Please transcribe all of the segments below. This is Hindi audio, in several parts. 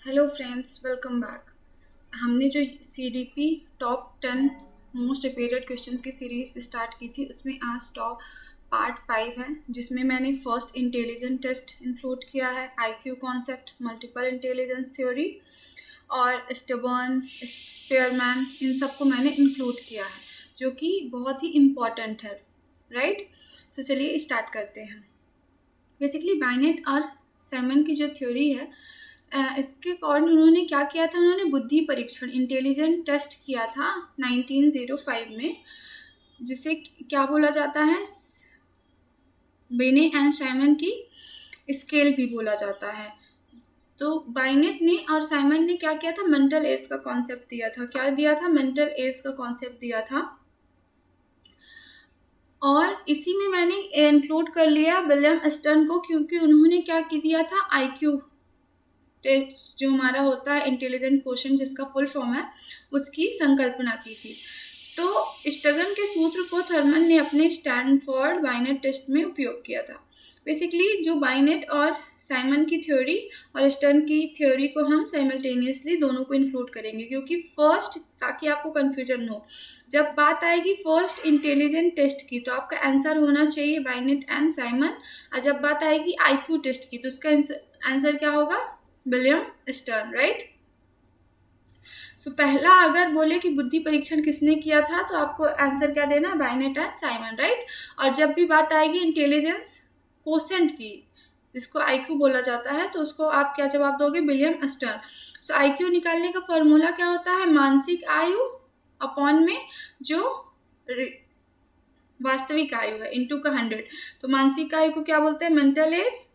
Hello friends, welcome back. हमने जो CDP top 10 most repeated questions की सीरीज स्टार्ट की थी, उसमें आज टॉप पार्ट 5 है, जिसमें मैंने फर्स्ट इंटेलिजेंस टेस्ट इंक्लूड किया है, IQ concept, multiple intelligence theory और स्टबर्न, स्पेयरमैन, इन सबको मैंने इंक्लूड किया है, जो कि बहुत ही इम्पॉर्टेंट है, राइट। तो चलिए स्टार्ट करते हैं। बेसिकली बाइनेट और सैमन की जो थ्योरी है, इसके अकॉर्डिंग उन्होंने क्या किया था, उन्होंने बुद्धि परीक्षण इंटेलिजेंट टेस्ट किया था 1905 में, जिसे क्या बोला जाता है, बेने एंड साइमन की स्केल भी बोला जाता है। तो बाइनेट ने और साइमन ने क्या किया था, मेंटल एज का कॉन्सेप्ट दिया था। क्या दिया था? मेंटल एज का कॉन्सेप्ट दिया था। और इसी में मैंने इंक्लूड कर लिया विलियम स्टर्न को, क्योंकि उन्होंने क्या दिया था, IQ टेस्ट जो हमारा होता है, इंटेलिजेंट क्वेश्चन जिसका फुल फॉर्म है, उसकी संकल्पना की थी। तो स्टगन के सूत्र को थर्मन ने अपने स्टैनफोर्ड बाइनेट टेस्ट में उपयोग किया था। बेसिकली जो बाइनेट और साइमन की थ्योरी और स्टर्न की थ्योरी को हम साइमल्टेनियसली दोनों को इंक्लूड करेंगे, क्योंकि फर्स्ट, ताकि आपको कंफ्यूजन हो, जब बात आएगी फर्स्ट इंटेलिजेंट टेस्ट की, तो आपका आंसर होना चाहिए बाइनेट एंड साइमन। और जब बात आएगी IQ टेस्ट की, तो उसका आंसर क्या होगा, विलियम स्टर्न, राइट। सो पहला अगर बोले कि बुद्धि परीक्षण किसने किया था, तो आपको आंसर क्या देना, बाइनेट एंड साइमन, राइट। और जब भी बात आएगी इंटेलिजेंस कोसेंट की, जिसको IQ बोला जाता है, तो उसको आप क्या जवाब दोगे, विलियम स्टर्न। सो IQ निकालने का फॉर्मूला क्या होता है, मानसिक आयु अपॉन में जो वास्तविक आयु है इंटू का 100। तो मानसिक आयु को क्या बोलते हैं, मेंटल एज।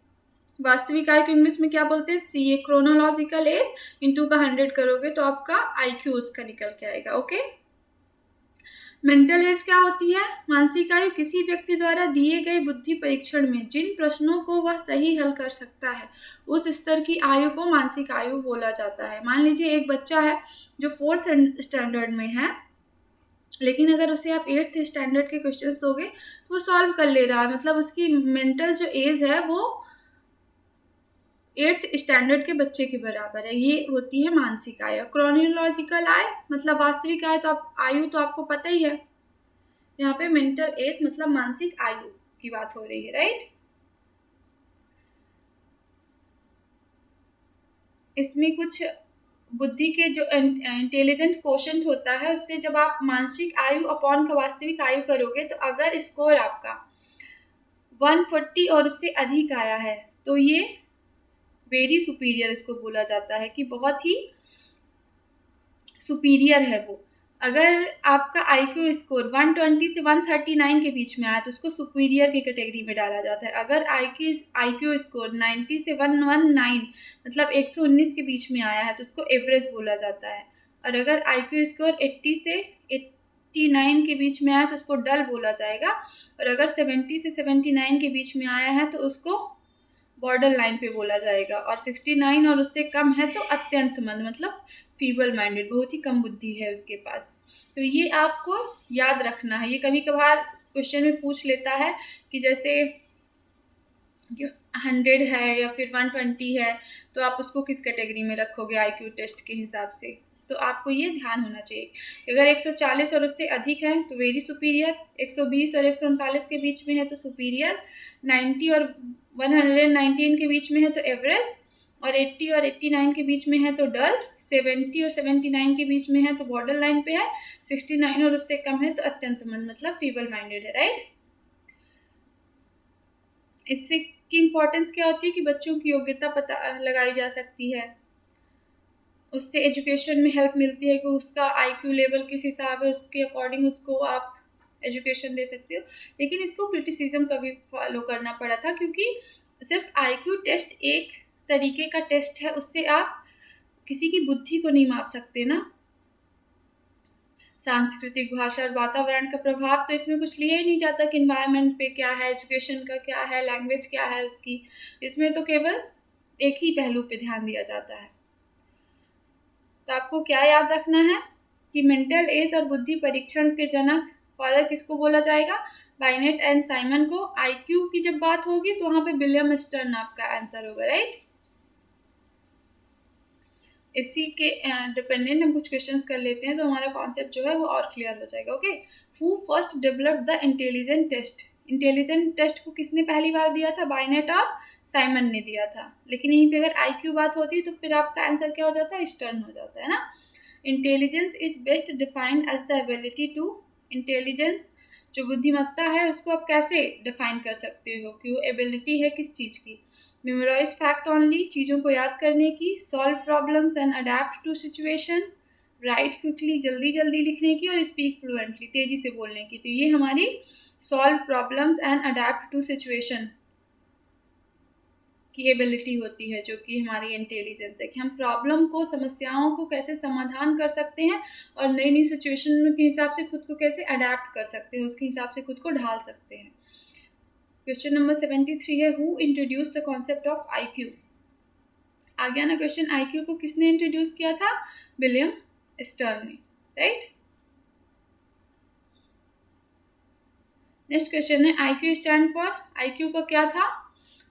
वास्तविक आयु को इंग्लिश में क्या बोलते हैं, CA, क्रोनोलॉजिकल एज, इंटू का 100 करोगे तो आपका IQ उसका निकल के आएगा। ओके। मेंटल एज क्या होती है, मानसिक आयु किसी व्यक्ति द्वारा दिए गए बुद्धि परीक्षण में जिन प्रश्नों को वह सही हल कर सकता है, उस स्तर की आयु को मानसिक आयु बोला जाता है। मान लीजिए एक बच्चा है जो 4th स्टैंडर्ड में है, लेकिन अगर उसे आप 8th स्टैंडर्ड के क्वेश्चन दोगे तो वो सॉल्व कर ले रहा है, मतलब उसकी मेंटल जो एज है वो 8th स्टैंडर्ड के बच्चे के बराबर है। ये होती है मानसिक आयु। क्रोनोलॉजिकल आयु मतलब वास्तविक आयु, तो आयु तो आपको पता ही है, यहाँ पे मेंटल एज मतलब मानसिक आयु की बात हो रही है, राइट। इसमें कुछ बुद्धि के जो इंटेलिजेंट क्वोशंट होता है, उससे जब आप मानसिक आयु अपॉन का वास्तविक आयु करोगे, तो अगर स्कोर आपका 140 और उससे अधिक आया है, तो ये वेरी सुपीरियर इसको बोला जाता है, कि बहुत ही सुपीरियर है वो। अगर आपका IQ स्कोर 120 से 139 के बीच में आया, तो उसको सुपीरियर की कैटेगरी में डाला जाता है। अगर IQ स्कोर 90 से 119 मतलब 119 के बीच में आया है, तो उसको एवरेज बोला जाता है। और अगर IQ स्कोर 80 से 89 के बीच में आया, तो उसको डल बोला जाएगा। और अगर 70 से 79 के बीच में आया है, तो उसको बॉर्डर लाइन पे बोला जाएगा। और 69 और उससे कम है तो अत्यंत मंद, मतलब फीबल माइंडेड, बहुत ही कम बुद्धि है उसके पास। तो ये आपको याद रखना है। ये कभी कभार क्वेश्चन में पूछ लेता है कि जैसे 100 है या फिर 120 है, तो आप उसको किस कैटेगरी में रखोगे IQ टेस्ट के हिसाब से। तो आपको ये ध्यान होना चाहिए। अगर 140 और उससे अधिक है तो वेरी सुपीरियर, 120 और 139 के बीच में है तो सुपीरियर, 90 और 119 के बीच में है तो एवरेज, और 80 और 89 के बीच में है तो डल, 70 और 79 के बीच में है तो बॉर्डर लाइन पे है, 69 और उससे कम है तो अत्यंत मंद, मतलब फीबल माइंडेड है, राइट। इससे की इम्पोर्टेंस क्या होती है कि बच्चों की योग्यता पता लगाई जा सकती है, उससे एजुकेशन में हेल्प मिलती है कि उसका IQ लेवल किस हिसाब है, उसके अकॉर्डिंग उसको आप एजुकेशन दे सकते हो। लेकिन इसको क्रिटिसिज्म का भी फॉलो करना पड़ा था, क्योंकि सिर्फ IQ टेस्ट एक तरीके का टेस्ट है, उससे आप किसी की बुद्धि को नहीं माप सकते ना। सांस्कृतिक, भाषा और वातावरण का प्रभाव तो इसमें कुछ लिया ही नहीं जाता कि इन्वायरमेंट पे क्या है, एजुकेशन का क्या है, लैंग्वेज क्या है उसकी। इसमें तो केवल एक ही पहलू पे ध्यान दिया जाता है। तो आपको क्या याद रखना है कि मेंटल एज और बुद्धि परीक्षण के जनक फादर किसको बोला जाएगा, बाइनेट एंड साइमन को। IQ की जब बात होगी तो वहां पे विलियम स्टर्न आपका आंसर होगा, राइट। इसी के डिपेंडेंट हम कुछ क्वेश्चंस कर लेते हैं तो हमारा कॉन्सेप्ट जो है वो और क्लियर हो जाएगा। Okay, who first developed the intelligent test? Intelligent test को किसने पहली बार दिया था? बाइनेट और साइमन ने दिया था। लेकिन यहीं पे अगर आईक्यू बात होती तो फिर आपका आंसर क्या हो जाता है? स्टर्न हो जाता है ना। Intelligence is best defined as the ability to, intelligence जो बुद्धिमत्ता है उसको आप कैसे डिफाइन कर सकते हो कि वो एबिलिटी है किस चीज़ की? मेमोराइज फैक्ट ओनली, चीज़ों को याद करने की, solve problems and adapt to situation, right quickly, जल्दी जल्दी लिखने की, और स्पीक फ्लुएंटली, तेज़ी से बोलने की। तो ये हमारी solve problems and adapt to situation की एबिलिटी होती है, जो कि हमारी इंटेलिजेंस है कि हम प्रॉब्लम को, समस्याओं को कैसे समाधान कर सकते हैं और नई नई सिचुएशन के हिसाब से खुद को कैसे अडेप्ट कर सकते हैं, उसके हिसाब से खुद को ढाल सकते हैं। क्वेश्चन नंबर 73 है, who introduce the concept of IQ? आ गया ना क्वेश्चन, आईक्यू को किसने इंट्रोड्यूस किया था? विलियम स्टर्न ने, राइट। नेक्स्ट क्वेश्चन है, आईक्यू स्टैंड फॉर? आईक्यू का क्या था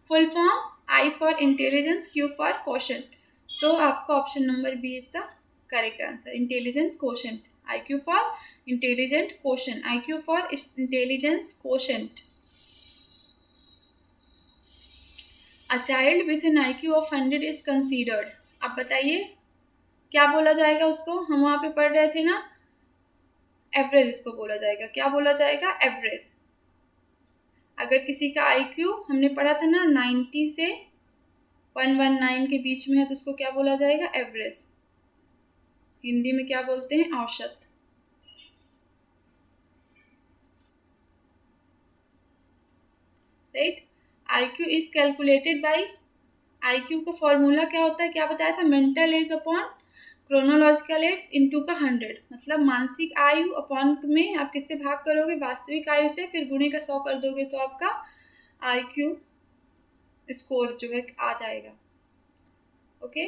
full form? I for intelligence, Q for quotient. तो आपका option number B is the correct answer, intelligent quotient. IQ for intelligent quotient, IQ for intelligence quotient. A child with an IQ of 100 is considered. अब बताइए क्या बोला जाएगा उसको? हम वहाँ पे पढ़ रहे थे ना, एवरेज इसको बोला जाएगा। क्या बोला जाएगा? एवरेज। अगर किसी का आईक्यू हमने पढ़ा था ना 90 से 119 के बीच में है तो उसको क्या बोला जाएगा? एवरेज। हिंदी में क्या बोलते हैं? औसत, right. IQ is calculated by, IQ का फॉर्मूला क्या होता है? क्या बताया था? Mental as upon chronological age into का 100, मतलब मानसिक आयु अपॉन में आप किससे भाग करोगे? वास्तविक आयु से, फिर गुणे का 100 कर दोगे तो आपका आईक्यू स्कोर जो है आ जाएगा। ओके,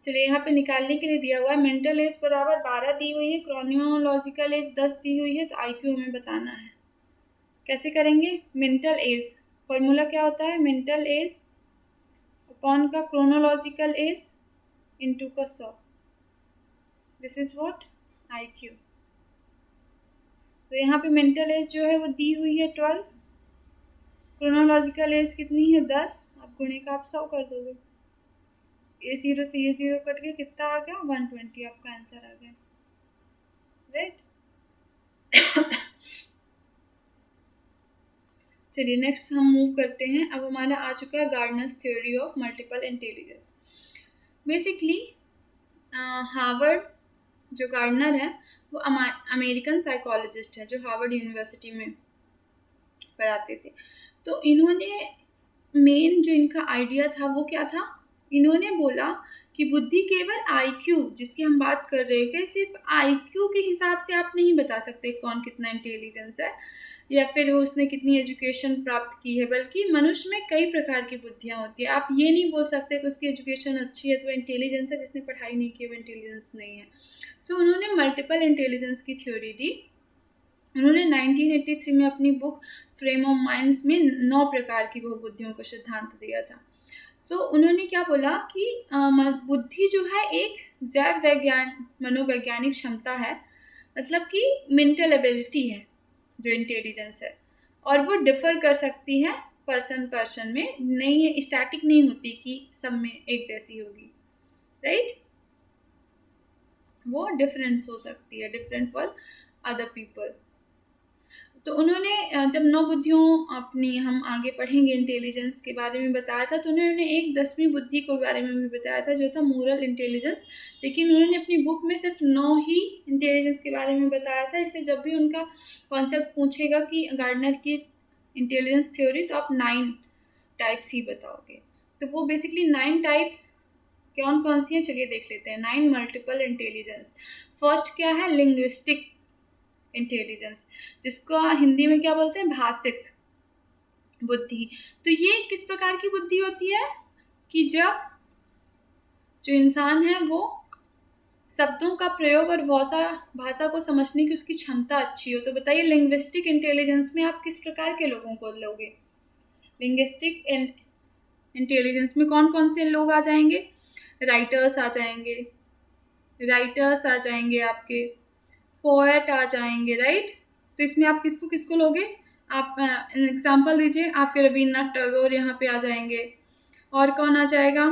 चलिए यहाँ पे निकालने के लिए दिया हुआ है मेंटल एज बराबर 12 दी हुई है, क्रोनोलॉजिकल एज 10 दी हुई है, तो आईक्यू हमें बताना है। कैसे करेंगे? मेंटल एज फॉर्मूला क्या होता है? मेंटल एज अपॉन का क्रोनोलॉजिकल एज इंटू का 100, दिस इज व्हाट? आईक्यू। तो यहाँ पे मेंटल एज जो है वो दी हुई है 12, क्रोनोलॉजिकल एज कितनी है? 10, आप गुणे का आप 100 कर दोगे, ये 0 से ये 0 कट गया, कितना आ गया? 120, आपका आंसर आ गया, राइट। चलिए नेक्स्ट हम मूव करते हैं। अब हमारा आ चुका है Gardner's theory of multiple intelligence. Basically Harvard जो गार्डनर है वो अमेरिकन साइकोलॉजिस्ट है जो हार्वर्ड यूनिवर्सिटी में पढ़ाते थे। तो इन्होंने मेन जो इनका आइडिया था वो क्या था? इन्होंने बोला कि बुद्धि केवल आईक्यू, जिसकी हम बात कर रहे थे, सिर्फ आईक्यू के हिसाब से आप नहीं बता सकते कौन कितना इंटेलिजेंस है या फिर उसने कितनी एजुकेशन प्राप्त की है, बल्कि मनुष्य में कई प्रकार की बुद्धियाँ होती है। आप ये नहीं बोल सकते कि उसकी एजुकेशन अच्छी है तो वो इंटेलिजेंस है, जिसने पढ़ाई नहीं की वो इंटेलिजेंस नहीं है। सो उन्होंने मल्टीपल इंटेलिजेंस की थ्योरी दी। उन्होंने 1983 में अपनी बुक फ्रेम ऑफ माइंड्स में 9 प्रकार की बहुबुद्धियों का सिद्धांत दिया था। सो उन्होंने क्या बोला कि बुद्धि जो है एक जैव मनोवैज्ञानिक क्षमता है, मतलब कि मेंटल एबिलिटी है जो इंटेलिजेंस है, और वो डिफर कर सकती है पर्सन में, नहीं है स्टैटिक नहीं होती कि सब में एक जैसी होगी, राइट। वो डिफरेंस हो सकती है, डिफरेंट फॉर अदर पीपल। तो उन्होंने जब 9 बुद्धियों अपनी हम आगे पढ़ेंगे इंटेलिजेंस के बारे में बताया था, तो उन्होंने एक 10वीं बुद्धि के बारे में भी बताया था जो था मोरल इंटेलिजेंस। लेकिन उन्होंने अपनी बुक में सिर्फ 9 ही इंटेलिजेंस के बारे में बताया था, इसलिए जब भी उनका कॉन्सेप्ट पूछेगा कि गार्डनर की इंटेलिजेंस थ्योरी, तो आप 9 टाइप्स ही बताओगे। तो वो बेसिकली 9 टाइप्स कौन कौन सी हैं चलिए देख लेते हैं। 9 मल्टीपल इंटेलिजेंस। फर्स्ट क्या है? लिंग्विस्टिक इंटेलिजेंस, जिसको हिंदी में क्या बोलते हैं? भाषिक बुद्धि। तो ये किस प्रकार की बुद्धि होती है कि जब जो इंसान है वो शब्दों का प्रयोग और भाषा को समझने की उसकी क्षमता अच्छी हो। तो बताइए लिंग्विस्टिक इंटेलिजेंस में आप किस प्रकार के लोगों को लोगे? लिंग्विस्टिक इंटेलिजेंस में कौन कौन से लोग आ जाएंगे? राइटर्स आ जाएंगे, राइटर्स आ जाएंगे, आपके पोएट आ जाएंगे, राइट। तो इसमें आप किसको किसको लोगे? आप एग्जाम्पल दीजिए। आपके रविन्द्रनाथ टैगोर यहाँ पे आ जाएंगे, और कौन आ जाएगा?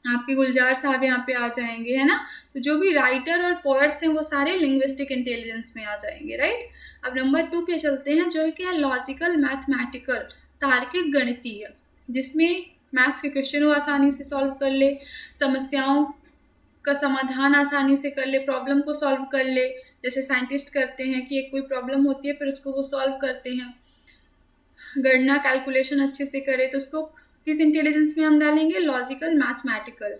आपके गुलजार साहब यहाँ पे आ जाएंगे, है ना। तो जो भी राइटर और पोएट्स हैं वो सारे लिंग्विस्टिक इंटेलिजेंस में आ जाएंगे, राइट। अब नंबर 2 पे चलते हैं, जो है क्या? लॉजिकल मैथमेटिकल, तार्किक गणितीय, जिसमें मैथ्स के क्वेश्चन वो आसानी से सॉल्व कर ले, समस्याओं का समाधान आसानी से कर ले, प्रॉब्लम को सॉल्व कर ले, जैसे साइंटिस्ट करते हैं कि एक कोई प्रॉब्लम होती है फिर उसको वो सॉल्व करते हैं, गणना कैलकुलेशन अच्छे से करे, तो उसको किस इंटेलिजेंस में हम डालेंगे? Logical mathematical.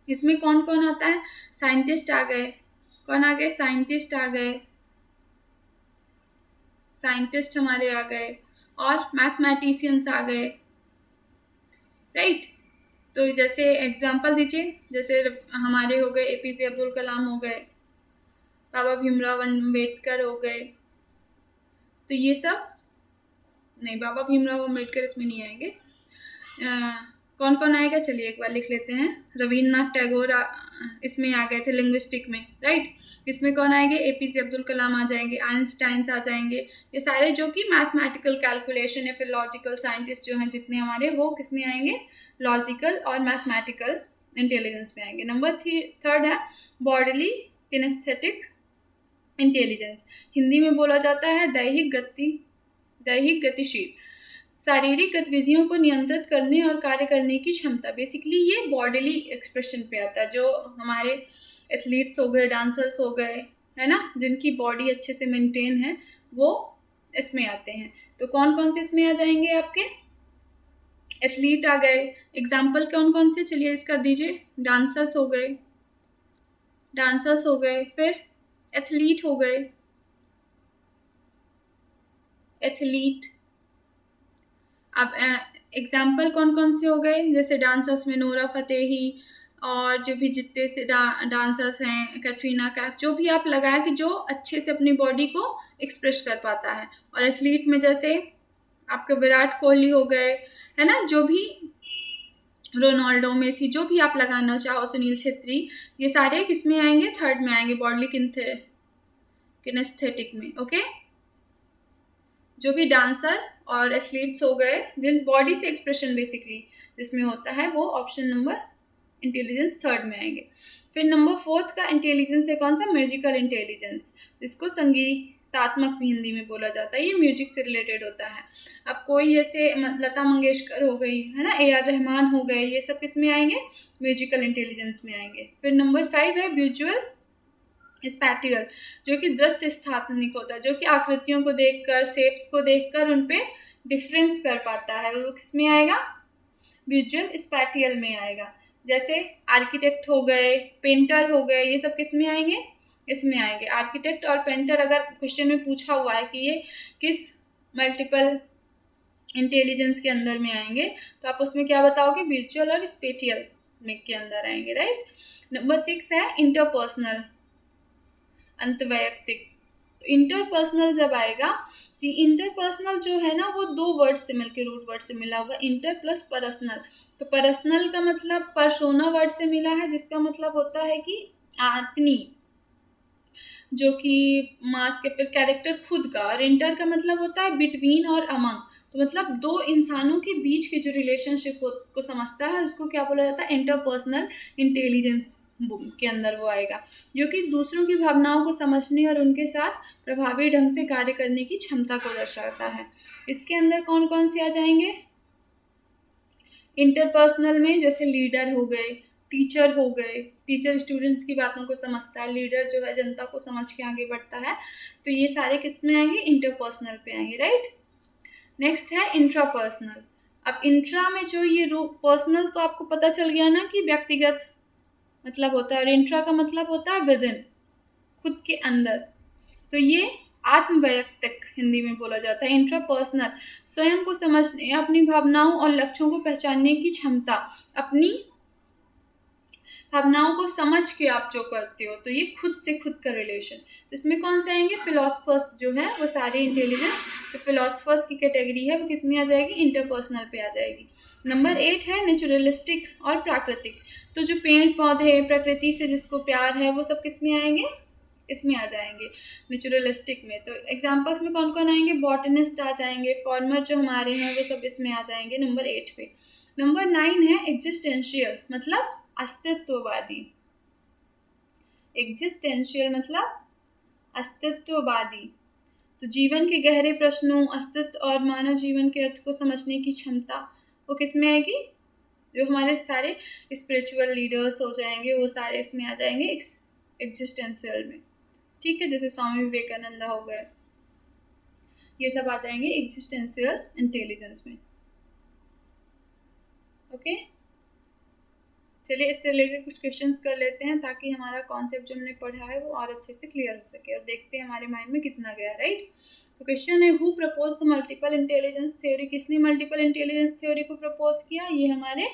इसमें कौन कौन आता है? साइंटिस्ट आ गए, कौन आ गए? साइंटिस्ट आ गए, साइंटिस्ट हमारे आ गए, और मैथमेटिशियंस आ गए, राइट। तो जैसे एग्जांपल दीजिए, जैसे हमारे हो गए एपीजे अब्दुल कलाम हो गए, बाबा भीमराव अम्बेडकर हो गए। तो ये सब नहीं, बाबा भीमराव अम्बेडकर इसमें नहीं आएंगे। कौन कौन आएगा? चलिए एक बार लिख लेते हैं। रविन्द्रनाथ टैगोर इसमें आ गए थे लिंग्विस्टिक में, राइट। इसमें कौन आएंगे? एपीजे अब्दुल कलाम आ जाएंगे, आइंस्टाइन आ जाएंगे। ये सारे जो कि मैथमेटिकल कैलकुलेशन या फिर लॉजिकल साइंटिस्ट जो हैं जितने हमारे, वो किस में आएंगे? लॉजिकल और मैथमेटिकल इंटेलिजेंस में आएंगे। नंबर 3 है बॉडीली किनेस्थेटिक इंटेलिजेंस। हिंदी में बोला जाता है दैहिक गतिशील, शारीरिक गतिविधियों को नियंत्रित करने और कार्य करने की क्षमता। बेसिकली ये बॉडीली एक्सप्रेशन पे आता है। जो हमारे एथलीट्स हो गए, डांसर्स हो गए, है ना, जिनकी बॉडी अच्छे से मेंटेन है, वो इसमें आते हैं। तो कौन कौन से इसमें आ जाएंगे? आपके एथलीट आ गए। एग्जाम्पल कौन कौन से? चलिए इसका दीजिए। डांसर्स हो गए, फिर एथलीट हो गए, एथलीट। अब एग्जाम्पल कौन कौन से हो गए? जैसे डांसर्स में नोरा फतेही, और जो भी जितने से डांसर्स हैं, कैटरीना कैफ, जो भी आप लगाया कि जो अच्छे से अपनी बॉडी को एक्सप्रेस कर पाता है। और एथलीट में जैसे आपके विराट कोहली हो गए, है ना, जो भी रोनाल्डो, मेसी, जो भी आप लगाना चाहो, सुनील छेत्री, ये सारे किसमें आएंगे? 3rd में आएंगे, बॉडीली किनेस्थेटिक में। ओके, जो भी डांसर और एथलीट्स हो गए जिन बॉडी से एक्सप्रेशन बेसिकली जिसमें होता है, वो ऑप्शन नंबर इंटेलिजेंस 3rd में आएंगे। फिर नंबर 4th का इंटेलिजेंस है कौन सा? म्यूजिकल इंटेलिजेंस, जिसको संगीतात्मक भी हिंदी में बोला जाता है। ये म्यूजिक से रिलेटेड होता है। अब कोई जैसे लता मंगेशकर हो गई, है ना, AR रहमान हो गए, ये सब किस में आएंगे? म्यूजिकल इंटेलिजेंस में आएंगे। फिर नंबर 5 है विजुअल स्पैटियल, जो कि दृश्य स्थानिक होता है, जो कि आकृतियों को देखकर, शेप्स को देखकर उन पे डिफरेंस कर पाता है, वो किसमें आएगा? विजुअल स्पैटियल में आएगा। जैसे आर्किटेक्ट हो गए, पेंटर हो गए, ये सब किस में आएंगे? इसमें आएंगे। आर्किटेक्ट और पेंटर अगर क्वेश्चन में पूछा हुआ है कि ये किस मल्टीपल इंटेलिजेंस के अंदर में आएंगे, तो आप उसमें क्या बताओगे? विजुअल और स्पेटियल में के अंदर आएंगे, राइट। नंबर 6 है इंटरपर्सनल, अंतवैयक्तिक। तो इंटरपर्सनल जब आएगा, तो इंटरपर्सनल जो है ना, वो 2 वर्ड से मिलकर, रूट वर्ड से मिला हुआ, इंटर प्लस पर्सनल। तो पर्सनल का मतलब पर्सोना वर्ड से मिला है, जिसका मतलब होता है कि अपनी, जो कि मास के फिर कैरेक्टर खुद का। और इंटर का मतलब होता है बिटवीन और अमंग, तो मतलब 2 इंसानों के बीच के जो रिलेशनशिप को समझता है, उसको क्या बोला जाता है? इंटरपर्सनल इंटेलिजेंस के अंदर वो आएगा, जो कि दूसरों की भावनाओं को समझने और उनके साथ प्रभावी ढंग से कार्य करने की क्षमता को दर्शाता है। इसके अंदर कौन कौन से आ जाएंगे इंटरपर्सनल में? जैसे लीडर हो गए, टीचर हो गए, टीचर स्टूडेंट्स की बातों को समझता है, लीडर जो है जनता को समझ के आगे बढ़ता है। तो ये सारे कितने आएंगे? इंटरपर्सनल पे आएंगे, राइट। नेक्स्ट है इंट्रापर्सनल। अब इंट्रा में जो ये पर्सनल तो आपको पता चल गया ना कि व्यक्तिगत मतलब होता है, और इंट्रा का मतलब होता है विदिन, खुद के अंदर। तो ये आत्मवैयक्तिक हिंदी में बोला जाता है। इंट्रापर्सनल स्वयं को समझने, अपनी भावनाओं और लक्ष्यों को पहचानने की क्षमता, अपनी भावनाओं को समझ के आप जो करते हो, तो ये खुद से खुद का रिलेशन। तो इसमें कौन से आएंगे? फिलोसफर्स जो है वो सारे इंटेलिजेंस, तो फिलोसफर्स की कैटेगरी है वो किस में आ जाएगी? इंटरपर्सनल पे आ जाएगी। नंबर 8 है नेचुरलिस्टिक और प्राकृतिक। तो जो पेड़ पौधे, प्रकृति से जिसको प्यार है, वो सब किस में आएंगे? इसमें आ जाएंगे, नेचुरलिस्टिक में। तो एग्जाम्पल्स में कौन कौन आएंगे? बॉटनिस्ट आ जाएंगे, फार्मर जो हमारे हैं वो सब इसमें आ जाएंगे नंबर 8 पे। नंबर 9 है एग्जिस्टेंशियल, मतलब अस्तित्ववादी। एग्जिस्टेंशियल मतलब अस्तित्ववादी। तो जीवन के गहरे प्रश्नों, अस्तित्व और मानव जीवन के अर्थ को समझने की क्षमता, वो किस में आएगी? जो हमारे सारे स्पिरिचुअल लीडर्स हो जाएंगे वो सारे इसमें आ जाएंगे एग्जिस्टेंशियल में। ठीक है, जैसे स्वामी विवेकानंद हो गए, ये सब आ जाएंगे एग्जिस्टेंशियल इंटेलिजेंस में। ओके, चलिए इससे रिलेटेड कुछ क्वेश्चंस कर लेते हैं ताकि हमारा कॉन्सेप्ट जो हमने पढ़ा है वो और अच्छे से क्लियर हो सके, और देखते हैं हमारे माइंड में कितना गया। राइट, तो क्वेश्चन है who propose the multiple intelligence theory. किसने मल्टीपल इंटेलिजेंस थ्योरी को प्रपोज किया? ये हमारे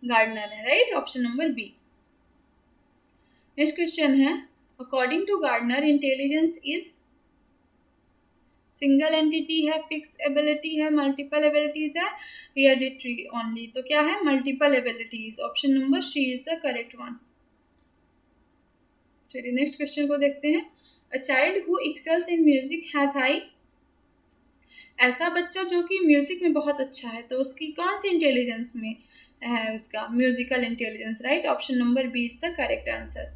गार्डनर है। Right, option number B. Next question है according to Gardner intelligence is single entity है, फिक्स एबिलिटी है, मल्टीपल एबिलिटीज है, हेरिडिटरी ओनली। तो क्या है? Multiple abilities. Option number C is the correct one. चलिए नेक्स्ट क्वेश्चन को देखते हैं। A child who excels in music has high. ऐसा बच्चा जो कि म्यूजिक में बहुत अच्छा है, तो उसकी कौन सी इंटेलिजेंस में है? उसका musical intelligence. Right, option number B is the correct answer.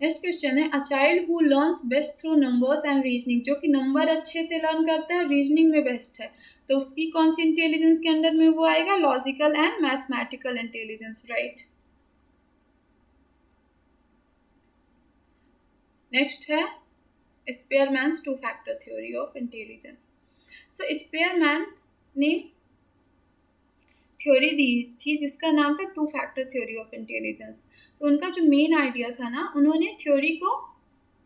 Next question है a child who learns best through numbers and reasoning. जो कि नंबर अच्छे से लर्न करता है और रीजनिंग में बेस्ट है, तो उसकी कौन सी इंटेलिजेंस के अंडर में वो आएगा? Logical and mathematical intelligence. Right, next है Spearman's two factor theory of intelligence. So Spearman ने थ्योरी दी थी जिसका नाम था two factor theory of intelligence. तो उनका जो मेन आइडिया था ना, उन्होंने थ्योरी को,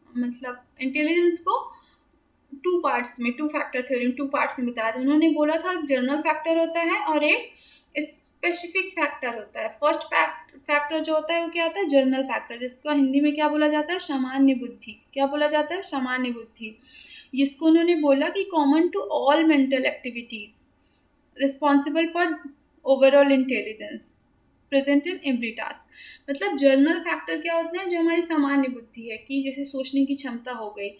मतलब इंटेलिजेंस को टू पार्ट्स में, टू फैक्टर थ्योरी में टू पार्ट्स में बताया था। उन्होंने बोला था जनरल फैक्टर होता है और एक स्पेसिफिक फैक्टर होता है। फर्स्ट फैक्टर जो होता है वो क्या होता है? जनरल फैक्टर, जिसको हिंदी में क्या बोला जाता है? सामान्य बुद्धि। क्या बोला जाता है? सामान्य बुद्धि। जिसको उन्होंने बोला कि common to all mental activities, responsible for overall intelligence, present in every task. मतलब जर्नल फैक्टर क्या होता है? जो हमारी सामान्य बुद्धि है, कि जैसे सोचने की क्षमता हो गई,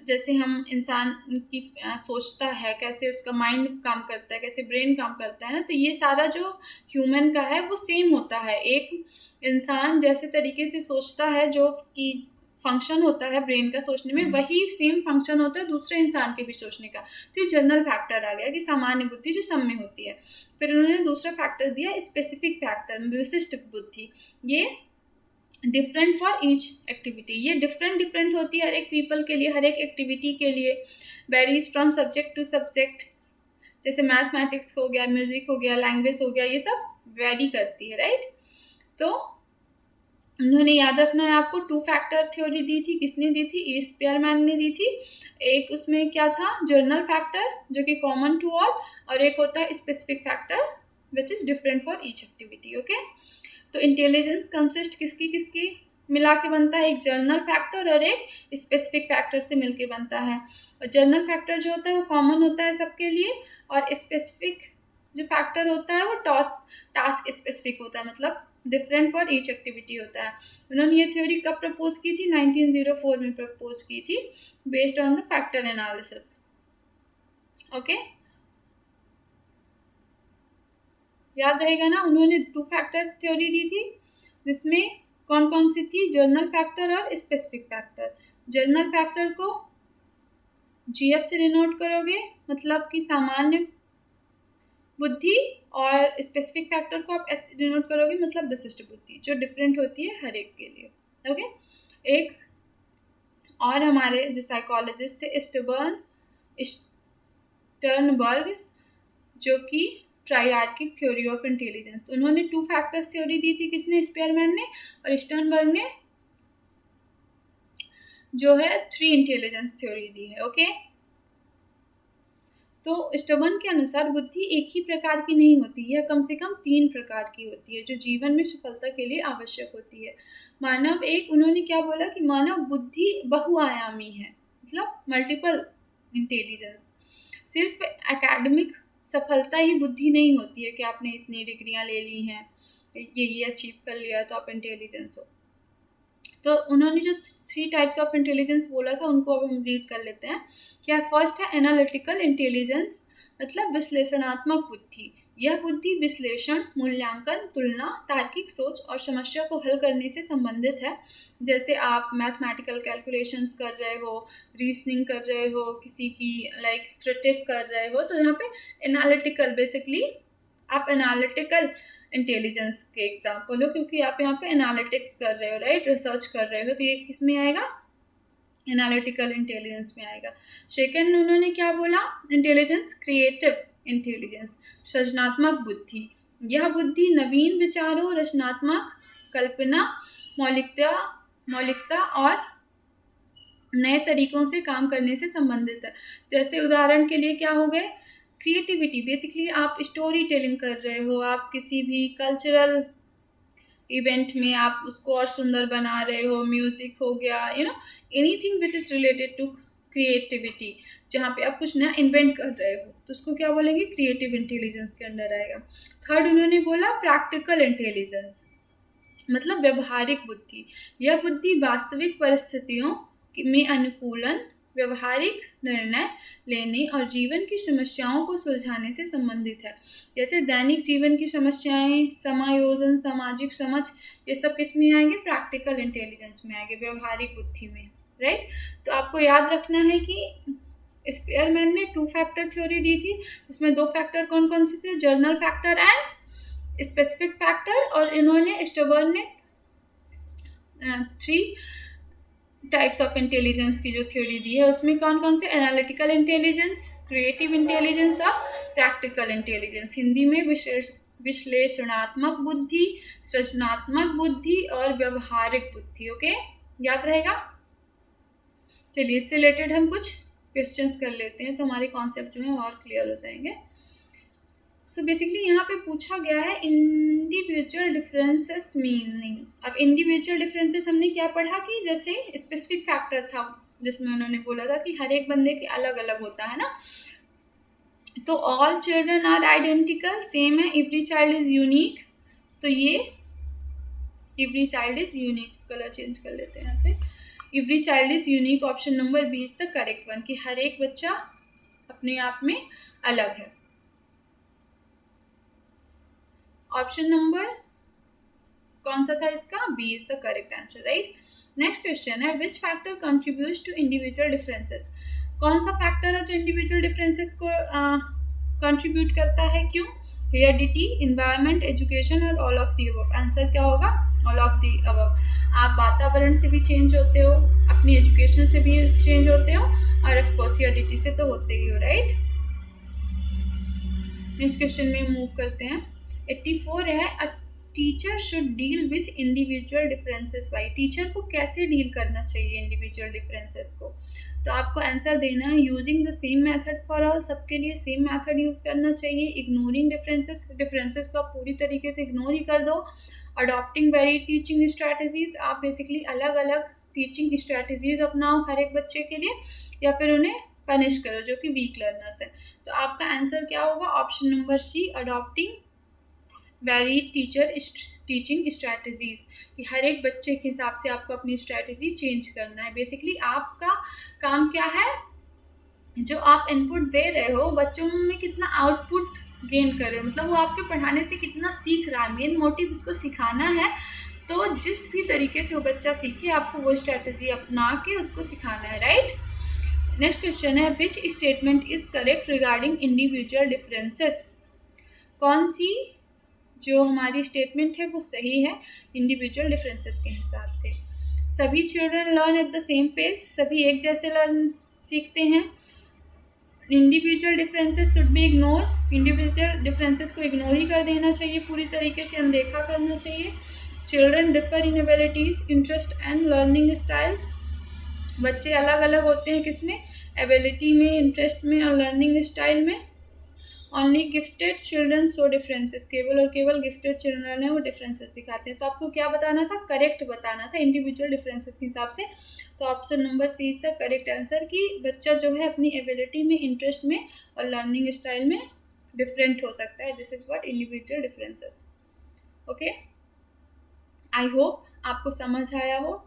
जैसे हम इंसान की सोचता है, कैसे उसका माइंड काम करता है, कैसे ब्रेन काम करता है ना, तो ये सारा जो ह्यूमन का है वो सेम होता है। एक इंसान जैसे तरीके से सोचता है, जो कि फंक्शन होता है ब्रेन का सोचने में, वही सेम फंक्शन होता है दूसरे इंसान के भी सोचने का। तो ये जनरल फैक्टर आ गया कि सामान्य बुद्धि जो सब में होती है। फिर उन्होंने दूसरा फैक्टर दिया स्पेसिफिक फैक्टर, विशिष्ट बुद्धि। ये डिफरेंट फॉर ईच एक्टिविटी, ये डिफरेंट होती है हर एक पीपल के लिए, हर एक एक्टिविटी के लिए, varies from subject to subject. जैसे मैथमेटिक्स हो गया, म्यूजिक हो गया, लैंग्वेज हो गया, ये सब वेरी करती है। राइट, तो उन्होंने याद रखना है आपको, टू फैक्टर थ्योरी दी थी। किसने दी थी? स्पेयरमैन ने दी थी। एक उसमें क्या था? जर्नल फैक्टर जो कि कॉमन टू ऑल, और एक होता है specific factor which is different for each activity. Okay, तो इंटेलिजेंस कंसिस्ट किसकी किसकी मिला के बनता है? एक जर्नल फैक्टर और एक स्पेसिफिक फैक्टर से मिलके बनता है। और जर्नल फैक्टर जो होता है वो कॉमन होता है सबके लिए, और स्पेसिफिक जो फैक्टर होता है वो टास्क स्पेसिफिक होता है, मतलब डिफरेंट फॉर ईच एक्टिविटी होता है। उन्होंने ये थ्योरी कब प्रपोज की थी? 1904 में प्रपोज की थी, based on the factor analysis. Okay, याद रहेगा ना, उन्होंने टू फैक्टर थ्योरी दी थी जिसमें कौन कौन सी थी? जर्नल फैक्टर और स्पेसिफिक फैक्टर। जर्नल फैक्टर को जीएफ से डिनोट करोगे, मतलब कि सामान्य बुद्धि, और स्पेसिफिक फैक्टर को आप एस से डिनोट करोगे, मतलब विशिष्ट बुद्धि, जो डिफरेंट होती है हर एक के लिए। ओके, एक और हमारे जो साइकोलॉजिस्ट थे स्टर्नबर्ग, जो कि ट्राइआर्किक थ्योरी ऑफ इंटेलिजेंस, तो उन्होंने टू फैक्टर्स थ्योरी दी थी। किसने? स्पेयरमैन ने। और स्टर्नबर्ग ने जो है थ्री इंटेलिजेंस थ्योरी दी है। ओके, तो स्टबर्न के अनुसार बुद्धि एक ही प्रकार की नहीं होती, यह कम से कम 3 प्रकार की होती है जो जीवन में सफलता के लिए आवश्यक होती है। उन्होंने क्या बोला कि मानव बुद्धि बहुआयामी है, मतलब मल्टीपल इंटेलिजेंस। सिर्फ एकेडमिक सफलता ही बुद्धि नहीं होती है कि आपने इतनी डिग्रियां ले ली हैं, ये अचीव कर लिया तो आप इंटेलिजेंस हो। तो उन्होंने जो 3 टाइप्स ऑफ इंटेलिजेंस बोला था उनको अब हम रीड कर लेते हैं। क्या फर्स्ट है एनालिटिकल इंटेलिजेंस, मतलब विश्लेषणात्मक बुद्धि। यह बुद्धि विश्लेषण, मूल्यांकन, तुलना, तार्किक सोच और समस्या को हल करने से संबंधित है। जैसे आप मैथमेटिकल कैलकुलेशंस कर रहे हो, रीजनिंग कर रहे हो, किसी की क्रिटिक कर रहे हो, तो यहाँ पे एनालिटिकल, बेसिकली आप एनालिटिकल इंटेलिजेंस के एग्जाम्पल हो, क्योंकि आप यहाँ पे एनालिटिक्स कर रहे हो, राइट, रिसर्च कर रहे हो, तो ये किस में आएगा, एनालिटिकल इंटेलिजेंस में आएगा। सेकंड उन्होंने क्या बोला, इंटेलिजेंस क्रिएटिव इंटेलिजेंस, सृजनात्मक बुद्धि। यह बुद्धि नवीन विचारों, रचनात्मक कल्पना, मौलिकता और नए तरीकों से काम करने से संबंधित है। जैसे उदाहरण के लिए क्या हो गए, क्रिएटिविटी, बेसिकली आप स्टोरी टेलिंग कर रहे हो, आप किसी भी कल्चरल इवेंट में आप उसको और सुंदर बना रहे हो, म्यूजिक हो गया, anything which is related to creativity, जहाँ पे आप कुछ नया इन्वेंट कर रहे हो, तो उसको क्या बोलेंगे, क्रिएटिव इंटेलिजेंस के अंडर आएगा। थर्ड उन्होंने बोला प्रैक्टिकल इंटेलिजेंस, मतलब व्यवहारिक बुद्धि। यह बुद्धि वास्तविक परिस्थितियों में अनुकूलन, व्यवहारिक निर्णय लेने और जीवन की समस्याओं को सुलझाने से संबंधित है। जैसे दैनिक जीवन की समस्याएं, समायोजन, सामाजिक समझ, ये सब किस में आएंगे, प्रैक्टिकल इंटेलिजेंस में आएंगे, व्यवहारिक बुद्धि में, राइट। तो आपको याद रखना है कि स्पेयरमैन ने 2 फैक्टर थ्योरी दी थी, इसमें 2 फैक्टर कौन कौन से थे, journal factor and specific factor, और इन्होंने स्टबर्न ने 3 टाइप्स ऑफ इंटेलिजेंस की जो थ्योरी दी है उसमें कौन कौन से, एनालिटिकल इंटेलिजेंस, क्रिएटिव इंटेलिजेंस और प्रैक्टिकल इंटेलिजेंस। हिंदी में विश्लेषणात्मक बुद्धि, सृजनात्मक बुद्धि और व्यवहारिक बुद्धि। ओके, याद रहेगा। चलिए इससे रिलेटेड हम कुछ क्वेश्चंस कर लेते हैं तो हमारे कॉन्सेप्ट जो है और क्लियर हो जाएंगे। सो बेसिकली यहाँ पे पूछा गया है इंडिविजुअल डिफरेंसेस मीनिंग। अब इंडिविजुअल डिफरेंसेस हमने क्या पढ़ा कि जैसे स्पेसिफिक फैक्टर था जिसमें उन्होंने बोला था कि हर एक बंदे के अलग अलग होता है ना, तो all children are identical, same है, एवरी चाइल्ड इज यूनिक, तो ये every child is unique, colour change कर लेते हैं यहाँ पे, every child is unique, option number B is the correct one, कि हर एक बच्चा अपने आप में अलग है। ऑप्शन नंबर कौन सा था इसका, B is the correct answer, right. Next question है which factor contributes to individual differences. कौन सा फैक्टर है जो इंडिविजुअल डिफरेंसेस को कंट्रीब्यूट करता है, क्यों, हेरिडिटी, इन्वायरमेंट, एजुकेशन और all of the above. Answer क्या होगा, ऑल ऑफ द अबव। आप वातावरण से भी चेंज होते हो, अपनी एजुकेशन से भी चेंज होते हो, और ऑफकोर्स हेरिडिटी से तो होते ही हो, राइट। नेक्स्ट क्वेश्चन में मूव करते हैं। 84 है, a teacher should deal with individual differences by. Teacher को कैसे डील करना चाहिए इंडिविजुअल डिफरेंसेस को, तो आपको आंसर देना है using the same method for all, सबके लिए सेम मेथड यूज करना चाहिए। इग्नोरिंग डिफरेंसेस को आप पूरी तरीके से इग्नोर ही कर दो। अडॉप्टिंग वेरी टीचिंग स्ट्रैटेजीज, आप बेसिकली अलग अलग टीचिंग स्ट्रैटेजीज अपनाओ हर एक बच्चे के लिए, या फिर उन्हें पनिश करो जो कि वीक लर्नर्स है। तो आपका आंसर क्या होगा, option number C, adopting very teaching strategies, कि हर एक बच्चे के हिसाब से आपको अपनी स्ट्रैटेजी चेंज करना है। बेसिकली आपका काम क्या है, जो आप इनपुट दे रहे हो बच्चों में कितना आउटपुट गेन कर रहे हो, मतलब वो आपके पढ़ाने से कितना सीख रहा है, मेन मोटिव उसको सिखाना है। तो जिस भी तरीके से वो बच्चा सीखे आपको वो स्ट्रैटेजी अपना के उसको सिखाना है, राइट। नेक्स्ट क्वेश्चन है which statement is correct regarding individual differences. कौन सी जो हमारी स्टेटमेंट है वो सही है इंडिविजुअल डिफरेंसेस के हिसाब से। सभी children learn at the same pace, सभी एक जैसे सीखते हैं। Individual differences should be ignore, individual differences को इग्नोर ही कर देना चाहिए, पूरी तरीके से अनदेखा करना चाहिए। Children differ in abilities, interest and learning styles, बच्चे अलग अलग होते हैं किसमें, एबिलिटी में, इंटरेस्ट में और लर्निंग स्टाइल में। Only gifted children show differences, केवल और केवल गिफ्टेड चिल्ड्रन है वो डिफरेंसेस दिखाते हैं। तो आपको क्या बताना था, करेक्ट बताना था इंडिविजुअल डिफरेंसेस के हिसाब से। तो option number C is the correct answer कि बच्चा जो है अपनी एबिलिटी में, इंटरेस्ट में और लर्निंग स्टाइल में डिफरेंट हो सकता है। This is what individual differences. Okay, I hope आपको समझ आया हो।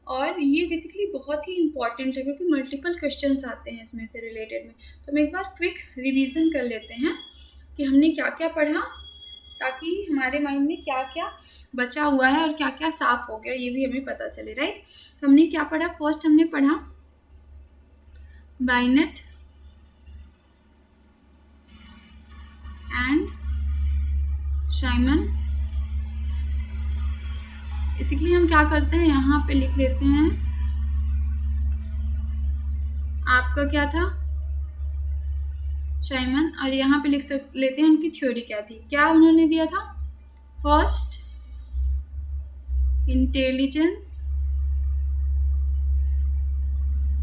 और ये बेसिकली बहुत ही इंपॉर्टेंट है क्योंकि मल्टीपल क्वेश्चंस आते हैं इसमें से रिलेटेड में। तो हम एक बार क्विक रिवीजन कर लेते हैं कि हमने क्या क्या पढ़ा, ताकि हमारे माइंड में क्या क्या बचा हुआ है और क्या क्या साफ हो गया ये भी हमें पता चले, राइट। तो हमने क्या पढ़ा, फर्स्ट हमने पढ़ा बाइनेट एंड साइमन। बेसिकली हम क्या करते हैं, यहाँ पे लिख लेते हैं आपका क्या था, साइमन, और यहाँ पे लिख लेते हैं उनकी थ्योरी क्या थी। क्या उन्होंने दिया था, फर्स्ट इंटेलिजेंस,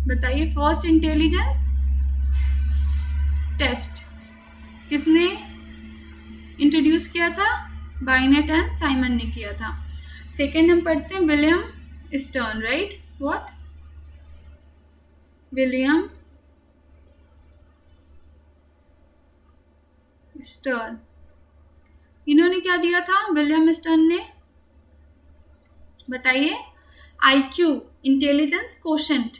बताइए फर्स्ट इंटेलिजेंस टेस्ट किसने इंट्रोड्यूस किया था, बाइनेट एंड साइमन ने किया था। सेकेंड हम पढ़ते हैं William stern, right, what, William stern, इन्होंने क्या दिया था, विलियम स्टर्न ने, बताइए, IQ, intelligence quotient,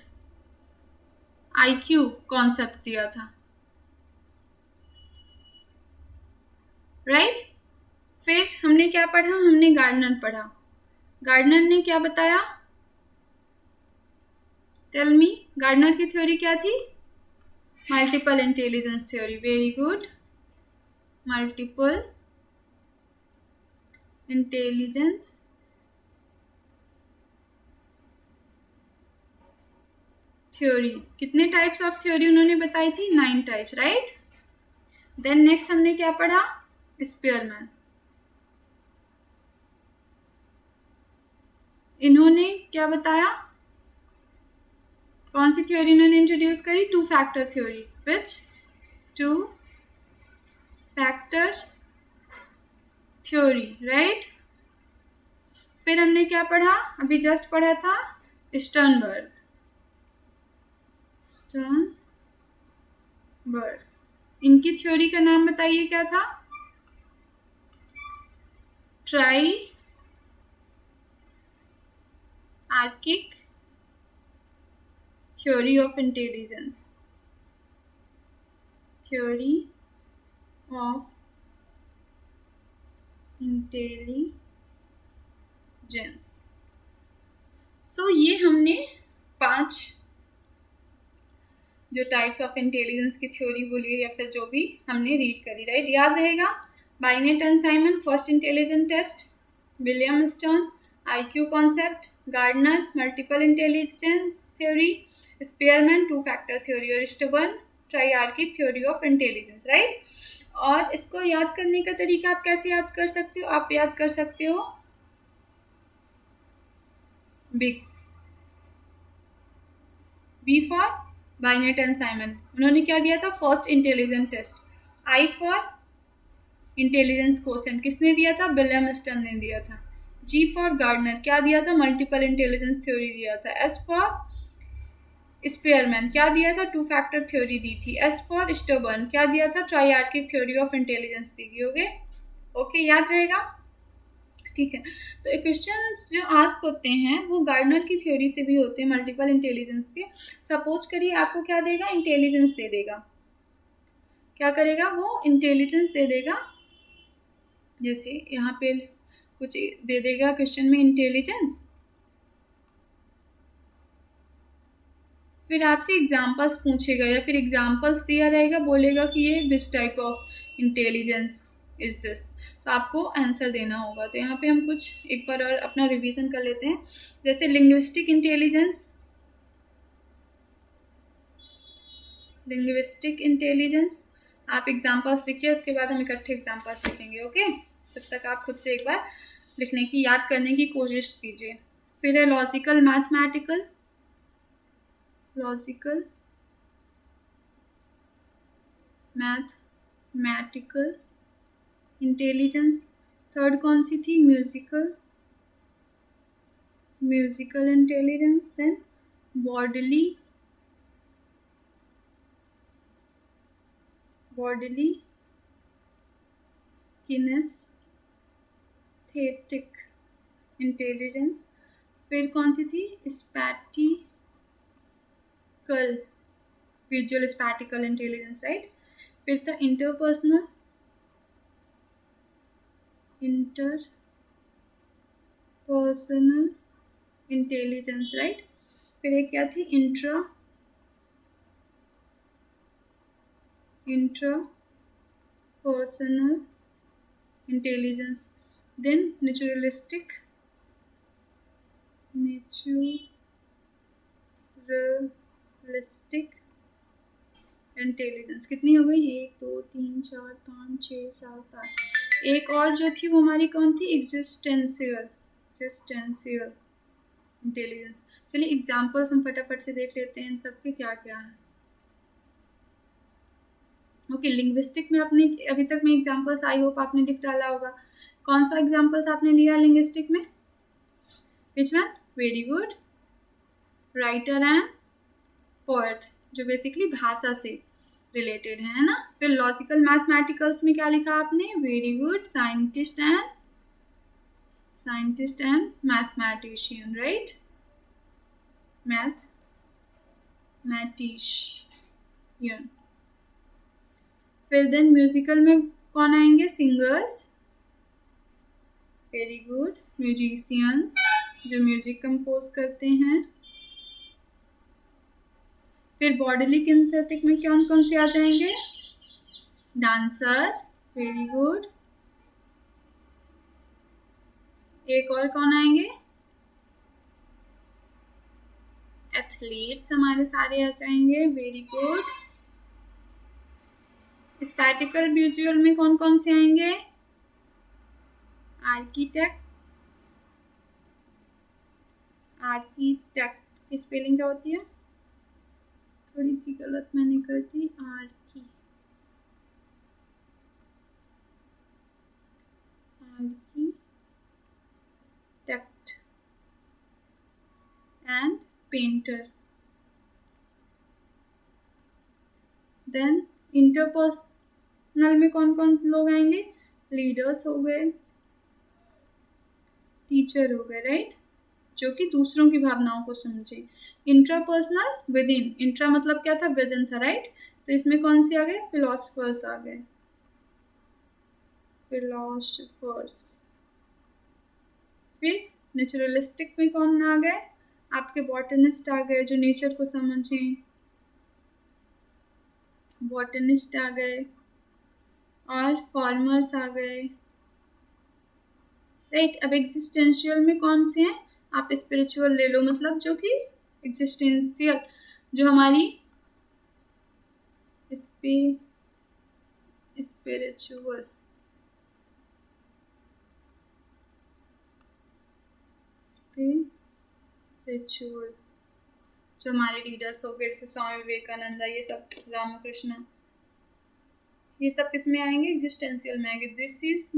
IQ concept दिया था, राइट। फिर हमने क्या पढ़ा, हमने गार्डनर पढ़ा। गार्डनर ने क्या बताया, टेल मी, गार्डनर की थ्योरी क्या थी, multiple intelligence theory, very good, multiple intelligence theory. कितने टाइप्स ऑफ थ्योरी उन्होंने बताई थी, 9 टाइप्स, राइट। देन नेक्स्ट हमने क्या पढ़ा, स्पीयरमैन, इन्होंने क्या बताया, कौन सी थ्योरी इन्होंने इंट्रोड्यूस करी, 2 फैक्टर थ्योरी, विच 2 फैक्टर थ्योरी, राइट। फिर हमने क्या पढ़ा, अभी जस्ट पढ़ा था स्टर्नबर्ग, इनकी थ्योरी का नाम बताइए क्या था, triarchic theory of intelligence, theory of intelligence. So ये हमने 5 जो टाइप्स ऑफ इंटेलिजेंस की थ्योरी बोलिए या फिर जो भी हमने रीड करी, राइट, याद रहेगा, Binet and Simon, first intelligence test, William Stern, IQ concept, Gardner multiple intelligence theory, Spearman 2 factor theory और Stern triarchic theory of intelligence, right. और इसको याद करने का तरीका आप कैसे याद कर सकते हो, आप याद कर सकते हो बिग्स, B for Binet and Simon, उन्होंने क्या दिया था, first intelligence test, I for intelligence quotient, किसने दिया था, विलियम स्टर्न ने दिया था, जी फॉर गार्डनर, क्या दिया था, मल्टीपल इंटेलिजेंस थ्योरी दिया था, एस फॉर स्पीयरमैन, क्या दिया था, 2 फैक्टर थ्योरी दी थी, एस फॉर स्टर्बर्न, क्या दिया था, ट्राइआर्किक थ्योरी ऑफ इंटेलिजेंस दी होगे, ओके, याद रहेगा, ठीक है। तो क्वेश्चन जो आस्क होते हैं वो गार्डनर की थ्योरी से भी होते हैं, मल्टीपल इंटेलिजेंस के। सपोज करिए आपको क्या देगा, इंटेलिजेंस दे देगा, क्या करेगा वो, इंटेलिजेंस दे देगा, जैसे यहाँ पे कुछ दे देगा क्वेश्चन में इंटेलिजेंस, फिर आपसे एग्जाम्पल्स पूछेगा या फिर एग्जाम्पल्स दिया रहेगा, बोलेगा कि ये this type of intelligence is this, तो आपको आंसर देना होगा। तो यहाँ पे हम कुछ एक बार और अपना रिवीजन कर लेते हैं, जैसे लिंग्विस्टिक इंटेलिजेंस, लिंग्विस्टिक इंटेलिजेंस, आप एग्जाम्पल्स लिखिए, उसके बाद हम इकट्ठे एग्जाम्पल्स लिखेंगे, ओके। तब तक आप खुद से एक बार लिखने की, याद करने की कोशिश कीजिए। फिर है logical mathematical, logical mathematical intelligence. Third कौन सी थी? Musical intelligence. Then bodily kinesthetic intelligence. फिर कौन सी थी? Spatial visual spatial intelligence, right. फिर था इंटरपर्सनल इंटेलिजेंस, राइट। फिर एक क्या थी? Intrapersonal intelligence. Then naturalistic intelligence. कितनी हो गई? 1 2 3 4 5 6 7 8। एक और जो थी वो हमारी कौन थी? Existential intelligence. चलिए एग्जाम्पल्स हम फटाफट से देख लेते हैं इन सब के क्या क्या है। ओके, लिंग्विस्टिक में अपने अभी तक में एग्जाम्पल्स आई होप आपने लिख डाला होगा। कौन सा एग्जाम्पल्स आपने लिया लिंग्विस्टिक में? Which one? Very good, writer and poet, जो बेसिकली भाषा से रिलेटेड है ना। फिर लॉजिकल मैथमेटिकल्स में क्या लिखा आपने? Very good, scientist and mathematician, right. Mathematician. फिर देन म्यूजिकल में कौन आएंगे? सिंगर्स, वेरी गुड, म्यूजिशियंस, जो म्यूजिक कंपोज करते हैं। फिर बॉडीली किनेस्थेटिक में कौन कौन से आ जाएंगे? Dancer, very good. एक और कौन आएंगे? एथलीट्स हमारे सारे आ जाएंगे, वेरी गुड। स्पैटिकल विजुअल में कौन कौन से आएंगे? आर्किटेक्ट की स्पेलिंग क्या होती है? थोड़ी सी गलत मैंने कर दी। Architect and painter. Then interpersonal में कौन कौन लोग आएंगे? लीडर्स हो गए, टीचर हो गए, राइट, जो कि दूसरों की भावनाओं को समझे। इंट्रापर्सनल विद इन, इंट्रा मतलब क्या था? विद इन था, राइट। तो इसमें कौन से आ गए? फिलोसफर्स आ गए, फिलोसफर्स। फिर नेचुरलिस्टिक में कौन आ गए? आपके बॉटनिस्ट आ गए, जो नेचर को समझे, बॉटनिस्ट आ गए। और फार्मर्स आ गए, राइट। अब एग्जिस्टेंशियल में कौन से हैं? आप स्पिरिचुअल ले लो, मतलब जो कि एग्जिस्टेंशियल, जो हमारी स्पिरिचुअल जो हमारे लीडर्स हो गए, जैसे स्वामी विवेकानंद, ये सब, रामकृष्ण, ये सब किसमें आएंगे? एग्जिस्टेंशियल में आएंगे। दिस इज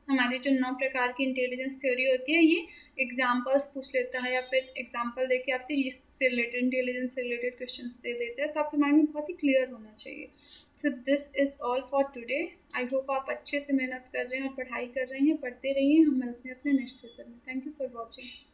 हमारी जो 9 प्रकार की इंटेलिजेंस थ्योरी होती है, ये एग्जाम्पल्स पूछ लेता है या फिर एग्जाम्पल देके आपसे इससे रिलेटेड, इंटेलिजेंस से रिलेटेड क्वेश्चंस दे देते हैं, तो आपके माइंड में बहुत ही क्लियर होना चाहिए। So this is all for today. I hope आप अच्छे से मेहनत कर रहे हैं और पढ़ाई कर रहे हैं, पढ़ते रहिए। हम मिलते हैं अपने नेक्स्ट सेशन में। Thank you for watching.